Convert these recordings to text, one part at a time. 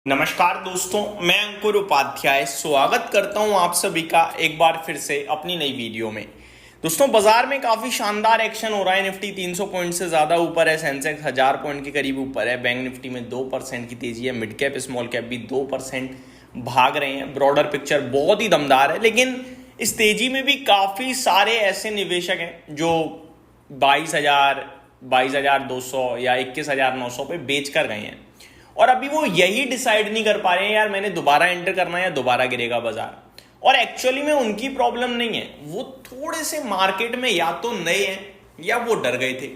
नमस्कार दोस्तों, मैं अंकुर उपाध्याय स्वागत करता हूं आप सभी का एक बार फिर से अपनी नई वीडियो में। दोस्तों, बाजार में काफी शानदार एक्शन हो रहा है। निफ्टी 300 पॉइंट से ज्यादा ऊपर है, सेंसेक्स 1000 पॉइंट के करीब ऊपर है, बैंक निफ्टी में 2% की तेजी है, मिड कैप स्मॉल कैप भी 2% भाग रहे हैं। ब्रॉडर पिक्चर बहुत ही दमदार है, लेकिन इस तेजी में भी काफी सारे ऐसे निवेशक हैं जो 22,000, 22,200 या 21,900 पे बेच कर गए हैं और अभी वो यही डिसाइड नहीं कर पा रहे हैं यार मैंने दोबारा एंटर करना है या दोबारा गिरेगा बाजार। और एक्चुअली में उनकी प्रॉब्लम नहीं है, वो थोड़े से मार्केट में या तो नए हैं या वो डर गए थे।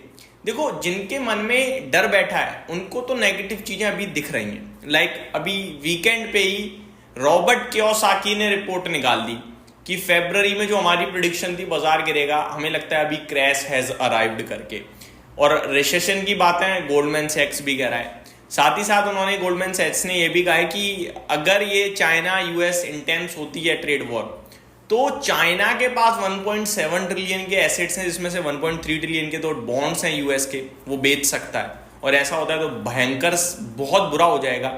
देखो, जिनके मन में डर बैठा है उनको तो नेगेटिव चीजें अभी दिख रही हैं। लाइक अभी वीकेंड पे ही रॉबर्ट कियोसाकी ने रिपोर्ट निकाल दी कि फरवरी में जो हमारी प्रिडिक्शन थी बाजार गिरेगा, हमें लगता है अभी क्रैश हैज अराइव्ड करके। और रिसेशन की बातें गोल्डमैन सैक्स भी कह रहा है। साथ ही साथ उन्होंने गोल्डमैन सैक्स ने यह भी कहा है कि अगर ये चाइना यूएस इंटेंस होती है ट्रेड वॉर, तो चाइना के पास 1.7 ट्रिलियन के एसेट्स हैं, जिसमें से 1.3 ट्रिलियन के तो बॉन्ड्स हैं यूएस के, वो बेच सकता है। और ऐसा होता है तो भयंकर बहुत बुरा हो जाएगा।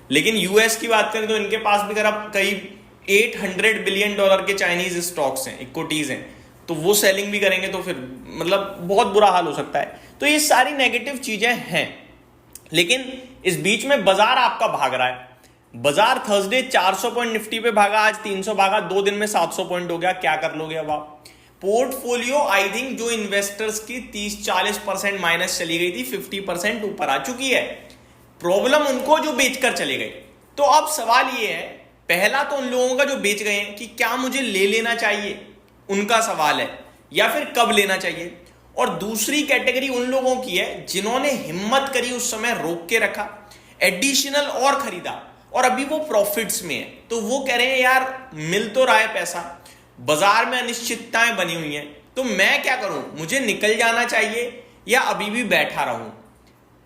लेकिन यूएस की बात करें तो इनके पास भी करीब करीब $800 बिलियन के चाइनीज स्टॉक्स हैं, इक्विटीज हैं, तो वो सेलिंग भी करेंगे तो फिर मतलब बहुत बुरा हाल हो सकता है। तो ये सारी नेगेटिव चीजें हैं, लेकिन इस बीच में बाजार आपका भाग रहा है। बाजार थर्सडे 400 पॉइंट निफ्टी पे भागा, आज 300 भागा, 2 दिन में 700 पॉइंट हो गया। क्या कर लोगे अब आप? पोर्टफोलियो आई थिंक जो इन्वेस्टर्स की 30-40% माइनस चली गई थी, 50% ऊपर आ चुकी है। प्रॉब्लम उनको जो बेचकर चले गए। तो अब सवाल ये है, पहला तो उन लोगों का जो बेच गए हैं कि क्या मुझे ले लेना चाहिए, उनका सवाल है, या फिर कब लेना चाहिए। और दूसरी कैटेगरी उन लोगों की है जिन्होंने हिम्मत करी, उस समय रोक के रखा, एडिशनल और खरीदा और अभी वो प्रॉफिट्स में है। तो वो कह रहे हैं यार मिल तो रहा है पैसा, बाजार में अनिश्चितताएं बनी हुई हैं, तो मैं क्या करूं, मुझे निकल जाना चाहिए या अभी भी बैठा रहूं।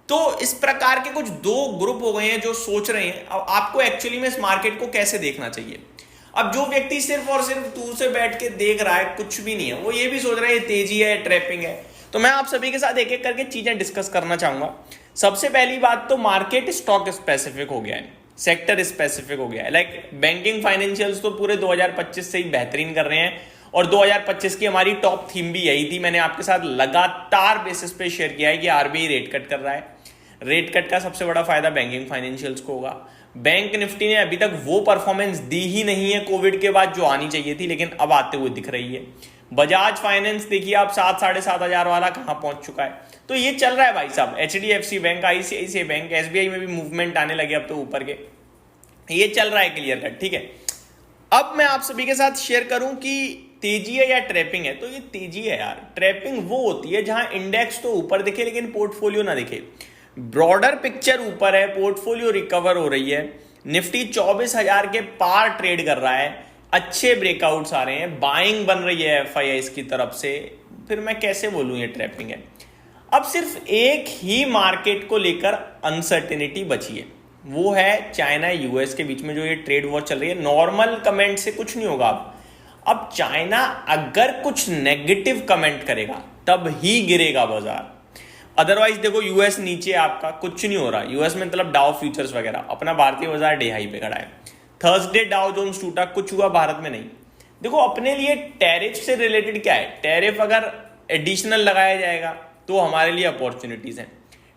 तो इस प्रकार के कुछ दो ग्रुप हो गए हैं जो सोच रहे हैं अब आपको एक्चुअली में इस मार्केट को कैसे देखना चाहिए। अब जो व्यक्ति सिर्फ और सिर्फ दूर से बैठ के देख रहा है, कुछ भी नहीं है, वो ये भी सोच रहा है तेजी है, ट्रैपिंग है। तो मैं आप सभी के साथ एक एक करके चीजें डिस्कस करना चाहूंगा। सबसे पहली बात तो मार्केट स्टॉक स्पेसिफिक हो गया है, सेक्टर स्पेसिफिक हो गया है। लाइक बैंकिंग फाइनेंशियल्स तो पूरे 2025 से ही बेहतरीन कर रहे हैं और 2025 की हमारी टॉप थीम भी यही थी। मैंने आपके साथ लगातार बेसिस पे शेयर किया है कि आरबीआई रेट कट कर रहा है। रेट कट का सबसे बड़ा फायदा बैंकिंग फाइनेंशियल्स को होगा। बैंक निफ्टी ने अभी तक वो परफॉर्मेंस दी ही नहीं है कोविड के बाद जो आनी चाहिए थी, लेकिन अब आते हुए दिख रही है। बजाज फाइनेंस देखिए आप 7-7.5 वाला कहां पहुंच चुका है। तो ये चल रहा है भाई साहब। HDFC bank, ICICI bank, SBI में भी मूवमेंट आने लगे अब तो ऊपर के। ये चल रहा है क्लियर कट, ठीक है। अब मैं आप सभी के साथ शेयर करूं कि तेजी है या ट्रैपिंग है। तो ये तेजी है यार। ट्रैपिंग वो होती है जहां इंडेक्स तो ऊपर दिखे लेकिन पोर्टफोलियो ना दिखे। ब्रॉडर पिक्चर ऊपर है, पोर्टफोलियो रिकवर हो रही है, निफ्टी 24,000 के पार ट्रेड कर रहा है, अच्छे ब्रेकआउट्स आ रहे हैं, बाइंग बन रही है एफआईआईस की तरफ से, फिर मैं कैसे बोलूं ये ट्रैपिंग है। अब सिर्फ एक ही मार्केट को लेकर अनसर्टेनिटी बची है, वो है चाइना यूएस के बीच में जो ये ट्रेड वॉर चल रही है। नॉर्मल कमेंट से कुछ नहीं होगा। अब चाइना अगर कुछ नेगेटिव कमेंट करेगा तब ही गिरेगा बाजार, अदरवाइज देखो यूएस नीचे आपका कुछ नहीं हो रहा। यूएस में मतलब डाउ फ्यूचर्स वगैरह, अपना भारतीय बाजार डे हाई पे खड़ा है। थर्सडे डाउ जोन्स टूटा, कुछ हुआ भारत में नहीं। देखो अपने लिए टैरिफ से रिलेटेड क्या है, टैरिफ अगर एडिशनल लगाया जाएगा तो हमारे लिए अपॉर्चुनिटीज हैं।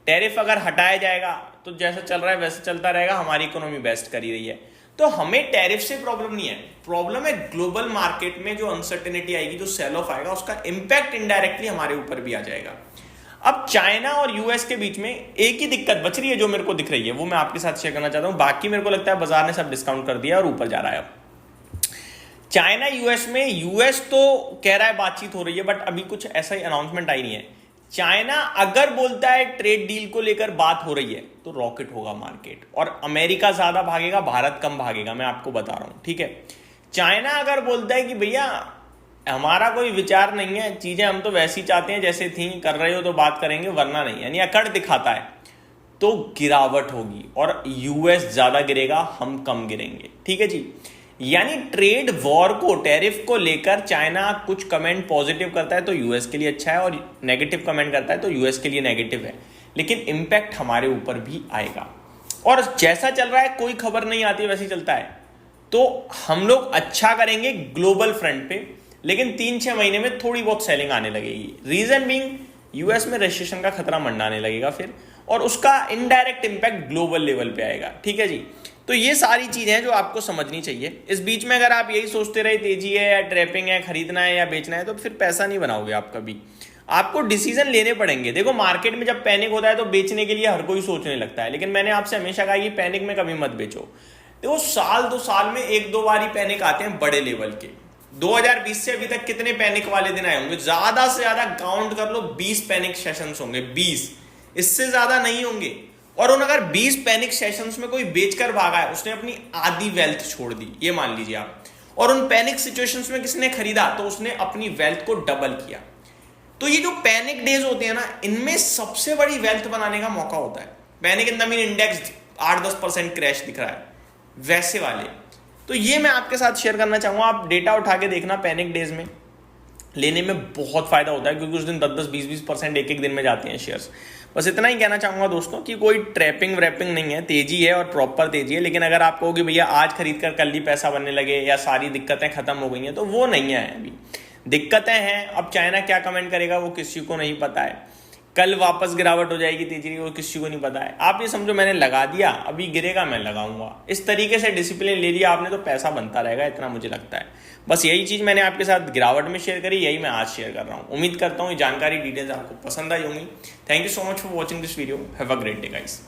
टैरिफ अगर हटाया जाएगा तो जैसा चल रहा है वैसे चलता रहेगा, हमारी इकोनॉमी बेस्ट कर ही रही है। तो हमें टैरिफ से प्रॉब्लम नहीं है, प्रॉब्लम है ग्लोबल मार्केट में जो अनसर्टेनिटी आएगी, जो सेल ऑफ आएगा, उसका इंपैक्ट इनडायरेक्टली हमारे ऊपर भी आ जाएगा। अब चाइना और यूएस के बीच में एक ही दिक्कत बच रही है जो मेरे को दिख रही है, वो मैं आपके साथ शेयर करना चाहता हूं। बाकी मेरे को लगता है बाजार ने सब डिस्काउंट कर दिया और ऊपर जा रहा है। अब चाइना यूएस में, यूएस तो कह रहा है बातचीत हो रही है, बट अभी कुछ ऐसा ही अनाउंसमेंट आई नहीं है। चाइना अगर बोलता है ट्रेड डील को लेकर बात हो रही है तो रॉकेट होगा मार्केट, और अमेरिका ज्यादा भागेगा, भारत कम भागेगा, मैं आपको बता रहा हूं, ठीक है। चाइना अगर बोलता है कि भैया हमारा कोई विचार नहीं है, चीजें हम तो वैसी चाहते हैं जैसे थी, कर रहे हो तो बात करेंगे वरना नहीं, यानी अकड़ दिखाता है, तो गिरावट होगी और यूएस ज्यादा गिरेगा, हम कम गिरेंगे, ठीक है जी। यानी ट्रेड वॉर को, टैरिफ को लेकर चाइना कुछ कमेंट पॉजिटिव करता है तो यूएस के लिए अच्छा है, और नेगेटिव कमेंट करता है तो यूएस के लिए नेगेटिव है, लेकिन इंपैक्ट हमारे ऊपर भी आएगा। और जैसा चल रहा है कोई खबर नहीं आती, वैसे ही चलता है। तो हम लोग अच्छा करेंगे ग्लोबल फ्रंट पे, लेकिन 3-6 महीने में थोड़ी बहुत सेलिंग आने लगेगी। रीजन बीइंग यूएस में रेसेशन का खतरा मंडाने लगेगा फिर, और उसका इनडायरेक्ट इंपैक्ट ग्लोबल लेवल पे आएगा। ठीक है जी, तो ये सारी चीजें हैं जो आपको समझनी चाहिए। इस बीच में अगर आप यही सोचते रहे तेजी है या ट्रैपिंग है, खरीदना है या बेचना है, तो फिर पैसा नहीं बनाओगे आप कभी। आपको डिसीजन लेने पड़ेंगे। देखो मार्केट में जब पैनिक होता है तो बेचने के लिए हर कोई सोचने लगता है, लेकिन मैंने आपसे हमेशा कहा कि पैनिक में कभी मत बेचो। देखो साल 2 साल में 1-2 बार ही पैनिक आते हैं बड़े लेवल के। 2020 से अभी तक कितने पैनिक वाले दिन आए होंगे? ज्यादा से ज्यादा काउंट कर लो 20 पैनिक सेशंस होंगे, 20, इससे ज्यादा नहीं होंगे। और उन अगर 20 पैनिक सेशंस में कोई बेचकर भागा है, उसने अपनी आधी वेल्थ छोड़ दी, ये मान लीजिए आप। और उन पैनिक सिचुएशंस में किसने खरीदा, तो उसने अपनी वेल्थ को डबल किया। तो ये जो पैनिक डेज होते हैं ना, इनमें सबसे बड़ी वेल्थ बनाने का मौका होता है। Panic in the mean index 8-10% crash दिख रहा है, वैसे वाले। तो ये मैं आपके साथ शेयर करना चाहूंगा। आप डेटा उठा के देखना, पैनिक डेज में लेने में बहुत फायदा होता है, क्योंकि उस दिन 10-10, 20-20% एक दिन में जाते हैं शेयर्स। बस इतना ही कहना चाहूंगा दोस्तों कि कोई ट्रैपिंग व्रैपिंग नहीं है, तेजी है और प्रॉपर तेजी है। लेकिन अगर आप कहो कि भैया आज खरीद कर कल ही पैसा बनने लगे या सारी दिक्कतें खत्म हो गई हैं, तो वो नहीं है। अभी दिक्कतें हैं। अब चाइना क्या कमेंट करेगा वो किसी को नहीं पता है। कल वापस गिरावट हो जाएगी तेजी की, वो किसी को नहीं पता है। आप ये समझो मैंने लगा दिया, अभी गिरेगा मैं लगाऊंगा। इस तरीके से डिसिप्लिन ले लिया आपने तो पैसा बनता रहेगा, इतना मुझे लगता है। बस यही चीज मैंने आपके साथ गिरावट में शेयर करी, यही मैं आज शेयर कर रहा हूँ। उम्मीद करता हूँ ये जानकारी डिटेल्स आपको पसंद आई होंगी। Thank you so much for watching this video. Have a great day guys.